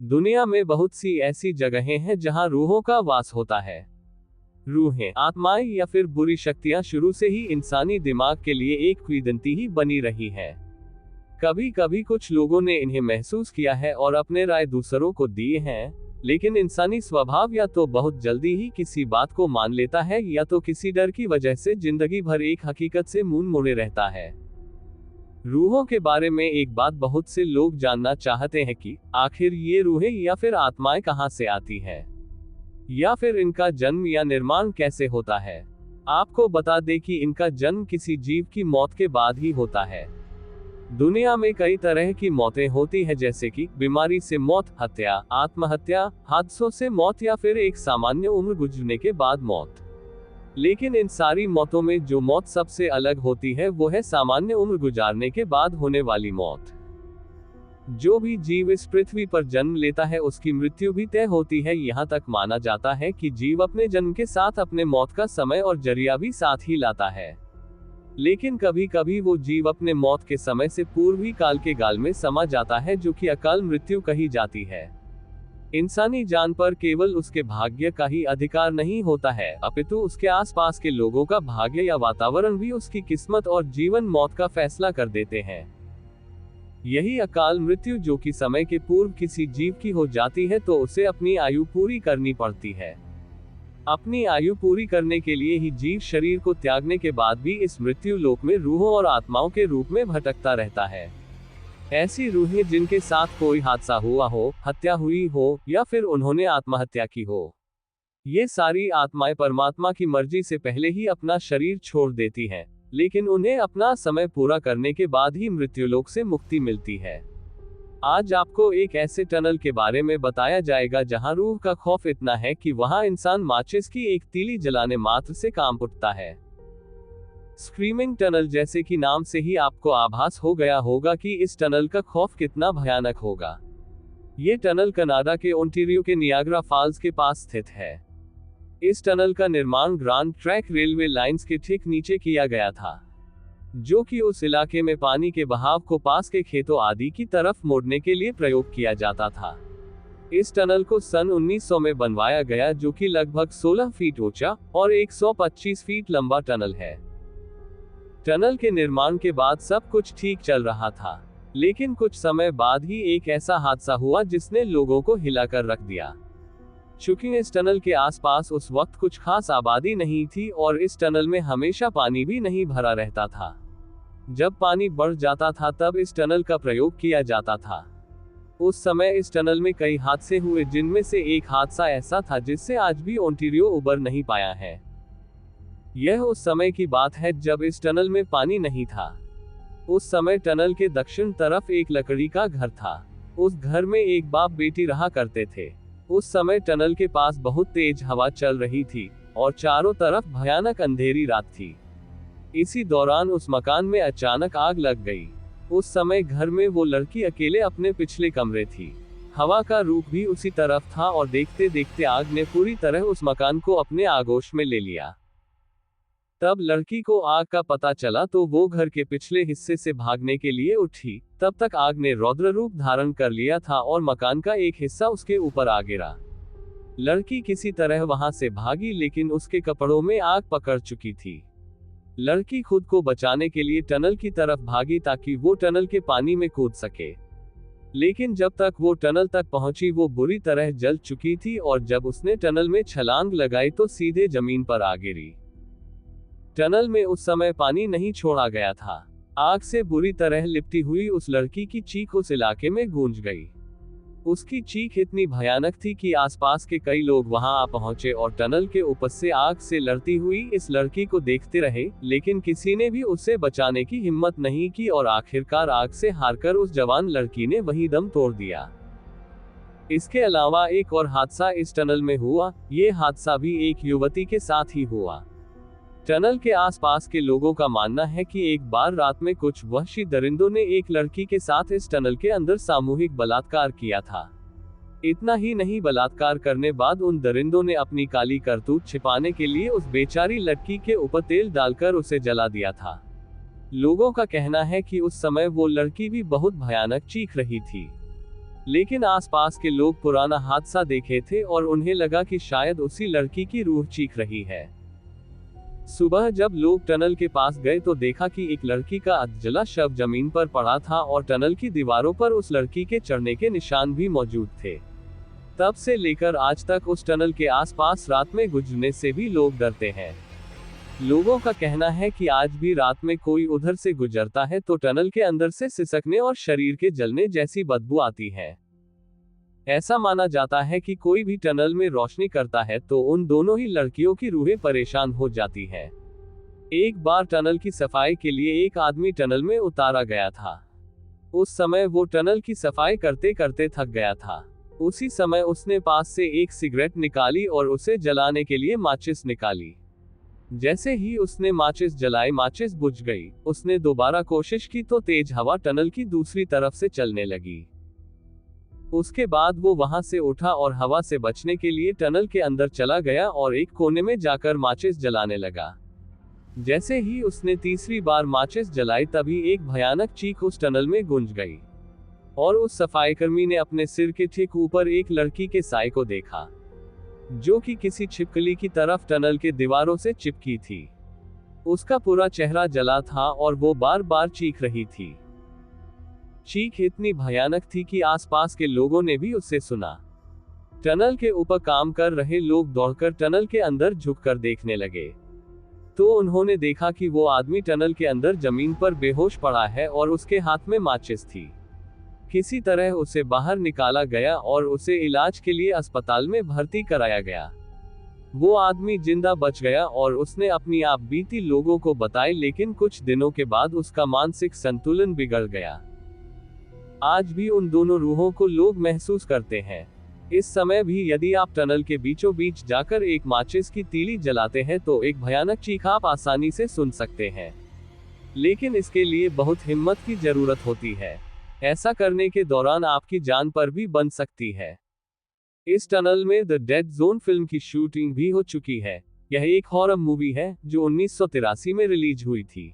दुनिया में बहुत सी ऐसी जगहें हैं जहां रूहों का वास होता है। रूहें, आत्माएं या फिर बुरी शक्तियां शुरू से ही इंसानी दिमाग के लिए एक किंवदंती ही बनी रही हैं। कभी कभी कुछ लोगों ने इन्हें महसूस किया है और अपने राय दूसरों को दिए हैं, लेकिन इंसानी स्वभाव या तो बहुत जल्दी ही किसी बात को मान लेता है या तो किसी डर की वजह से जिंदगी भर एक हकीकत से मुंह मोड़े रहता है। रूहों के बारे में एक बात बहुत से लोग जानना चाहते हैं कि आखिर ये रूहें या फिर आत्माएं कहां से आती हैं, या फिर इनका जन्म या निर्माण कैसे होता है। आपको बता दें कि इनका जन्म किसी जीव की मौत के बाद ही होता है। दुनिया में कई तरह की मौतें होती हैं, जैसे कि बीमारी से मौत, हत्या, आत्महत्या, हादसों से मौत या फिर एक सामान्य उम्र गुजरने के बाद मौत। लेकिन इन सारी मौतों में जो मौत सबसे अलग होती है वो है सामान्य उम्र गुजारने के बाद होने वाली मौत। जो भी जीव इस पृथ्वी पर जन्म लेता है उसकी मृत्यु भी तय होती है। यहाँ तक माना जाता है कि जीव अपने जन्म के साथ अपने मौत का समय और जरिया भी साथ ही लाता है। लेकिन कभी कभी वो जीव अपने मौत के समय से पूर्व ही काल के गाल में समा जाता है, जो कि अकाल मृत्यु कही जाती है। इंसानी जान पर केवल उसके भाग्य का ही अधिकार नहीं होता है, अपितु उसके आसपास के लोगों का भाग्य या वातावरण भी उसकी किस्मत और जीवन मौत का फैसला कर देते हैं। यही अकाल मृत्यु, जो कि समय के पूर्व किसी जीव की हो जाती है तो उसे अपनी आयु पूरी करनी पड़ती है। अपनी आयु पूरी करने के लिए ही जीव शरीर को त्यागने के बाद भी इस मृत्यु लोक में रूहों और आत्माओं के रूप में भटकता रहता है। ऐसी रूहें जिनके साथ कोई हादसा हुआ हो, हत्या हुई हो या फिर उन्होंने आत्महत्या की हो, ये सारी आत्माएं परमात्मा की मर्जी से पहले ही अपना शरीर छोड़ देती हैं, लेकिन उन्हें अपना समय पूरा करने के बाद ही मृत्युलोक से मुक्ति मिलती है। आज आपको एक ऐसे टनल के बारे में बताया जाएगा जहां रूह का खौफ इतना है कि वहां इंसान माचिस की एक तीली जलाने मात्र से कांप उठता है। स्क्रीमिंग टनल, जैसे कि नाम से ही आपको आभास हो गया होगा कि इस टनल का खौफ कितना भयानक होगा। ये टनल कनाडा के ओंटारियो के नियाग्रा फॉल्स के पास स्थित है। इस टनल का निर्माण ग्रांड ट्रैक रेलवे लाइंस के ठीक नीचे किया गया था, जो कि उस इलाके में पानी के बहाव को पास के खेतों आदि की तरफ मोड़ने के लिए प्रयोग किया जाता था। इस टनल को सन 1900 में बनवाया गया, जो कि लगभग 16 फीट ऊंचा और 125 फीट लंबा टनल है। टनल के निर्माण के बाद सब कुछ ठीक चल रहा था, लेकिन कुछ समय बाद ही एक ऐसा हादसा हुआ जिसने लोगों को हिलाकर रख दिया। चूंकि इस टनल के आसपास उस वक्त कुछ खास आबादी नहीं थी और इस टनल में हमेशा पानी भी नहीं भरा रहता था। जब पानी बढ़ जाता था तब इस टनल का प्रयोग किया जाता था। उस समय इस टनल में कई हादसे हुए, जिनमें से एक हादसा ऐसा था जिससे आज भी ओंटारियो उबर नहीं पाया है। यह उस समय की बात है जब इस टनल में पानी नहीं था। उस समय टनल के दक्षिण तरफ एक लकड़ी का घर था। उस घर में एक बाप बेटी रहा करते थे। उस समय टनल के पास बहुत तेज हवा चल रही थी और चारों तरफ भयानक अंधेरी रात थी। इसी दौरान उस मकान में अचानक आग लग गई। उस समय घर में वो लड़की अकेले अपने पिछले कमरे थी। हवा का रुख भी उसी तरफ था और देखते देखते आग ने पूरी तरह उस मकान को अपने आगोश में ले लिया। तब लड़की को आग का पता चला तो वो घर के पिछले हिस्से से भागने के लिए उठी। तब तक आग ने रौद्र रूप धारण कर लिया था और मकान का एक हिस्सा उसके ऊपर आ गिरा। लड़की किसी तरह वहां से भागी, लेकिन उसके कपड़ों में आग पकड़ चुकी थी। लड़की खुद को बचाने के लिए टनल की तरफ भागी ताकि वो टनल के पानी में कूद सके, लेकिन जब तक वो टनल तक पहुंची वो बुरी तरह जल चुकी थी और जब उसने टनल में छलांग लगाई तो सीधे जमीन पर आ गिरी। टनल में उस समय पानी नहीं छोड़ा गया था। आग से बुरी तरह लिपटी हुई उस लड़की की चीख उस इलाके में गूंज गई। उसकी चीख इतनी भयानक थी कि आसपास के कई लोग वहां आ पहुंचे और टनल के ऊपर से आग से लड़ती हुई इस लड़की को देखते रहे, लेकिन किसी ने भी उसे बचाने की हिम्मत नहीं की और आखिरकार आग से हारकर उस जवान लड़की ने वहीं दम तोड़ दिया। इसके अलावा एक और हादसा इस टनल में हुआ। ये हादसा भी एक युवती के साथ ही हुआ। टनल के आसपास के लोगों का मानना है कि एक बार रात में कुछ वहशी दरिंदों ने एक लड़की के साथ इस टनल के अंदर सामूहिक बलात्कार किया था। इतना ही नहीं, बलात्कार करने बाद उन दरिंदों ने अपनी काली करतूत छिपाने के लिए उस बेचारी लड़की के ऊपर तेल डालकर उसे जला दिया था। लोगों का कहना है कि उस समय वो लड़की भी बहुत भयानक चीख रही थी। लेकिन आसपास के लोग पुराना हादसा देखे थे और उन्हें लगा कि शायद उसी लड़की की रूह चीख रही है। सुबह जब लोग टनल के पास गए तो देखा कि एक लड़की का अधजला शव जमीन पर पड़ा था और टनल की दीवारों पर उस लड़की के चढ़ने के निशान भी मौजूद थे। तब से लेकर आज तक उस टनल के आसपास रात में गुजरने से भी लोग डरते हैं। लोगों का कहना है कि आज भी रात में कोई उधर से गुजरता है तो टनल के अंदर से सिसकने और शरीर के जलने जैसी बदबू आती है। ऐसा माना जाता है कि कोई भी टनल में रोशनी करता है तो उन दोनों ही लड़कियों की रूहें परेशान हो जाती है। एक बार टनल की सफाई के लिए एक आदमी टनल में उतारा गया था। उस समय वो टनल की सफाई करते करते थक गया था। उसी समय उसने पास से एक सिगरेट निकाली और उसे जलाने के लिए माचिस निकाली। जैसे ही उसने माचिस जलाई, माचिस बुझ गई। उसने दोबारा कोशिश की तो तेज हवा टनल की दूसरी तरफ से चलने लगी। उसके बाद वो वहां से उठा और हवा से बचने के लिए टनल के अंदर चला गया और एक कोने में जाकर माचिस जलाने लगा। जैसे ही उसने तीसरी बार माचिस जलाई तभी एक भयानक चीख उस टनल में गूंज गई और उस सफाईकर्मी ने अपने सिर के ठीक ऊपर एक लड़की के साए को देखा, जो कि किसी छिपकली की तरफ टनल के दीवारों से चिपकी थी। उसका पूरा चेहरा जला था और वो बार बार चीख रही थी। चीख इतनी भयानक थी कि आसपास के लोगों ने भी उसे सुना। टनल के ऊपर काम कर रहे लोग दौड़कर टनल के अंदर झुककर देखने लगे तो उन्होंने देखा कि वो आदमी टनल के अंदर जमीन पर बेहोश पड़ा है और उसके हाथ में माचिस थी। किसी तरह उसे बाहर निकाला गया और उसे इलाज के लिए अस्पताल में भर्ती कराया गया। वो आदमी जिंदा बच गया और उसने अपनी आप बीती लोगों को बताई, लेकिन कुछ दिनों के बाद उसका मानसिक संतुलन बिगड़ गया। आज भी उन दोनों रूहों को लोग महसूस करते हैं। इस समय भी यदि आप टनल के बीचों बीच जाकर एक माचिस की तीली जलाते हैं तो एक भयानक चीख आप आसानी से सुन सकते हैं, लेकिन इसके लिए बहुत हिम्मत की जरूरत होती है। ऐसा करने के दौरान आपकी जान पर भी बन सकती है। इस टनल में द डेड जोन फिल्म की शूटिंग भी हो चुकी है। यह एक हॉरर मूवी है जो 1983 में रिलीज हुई थी।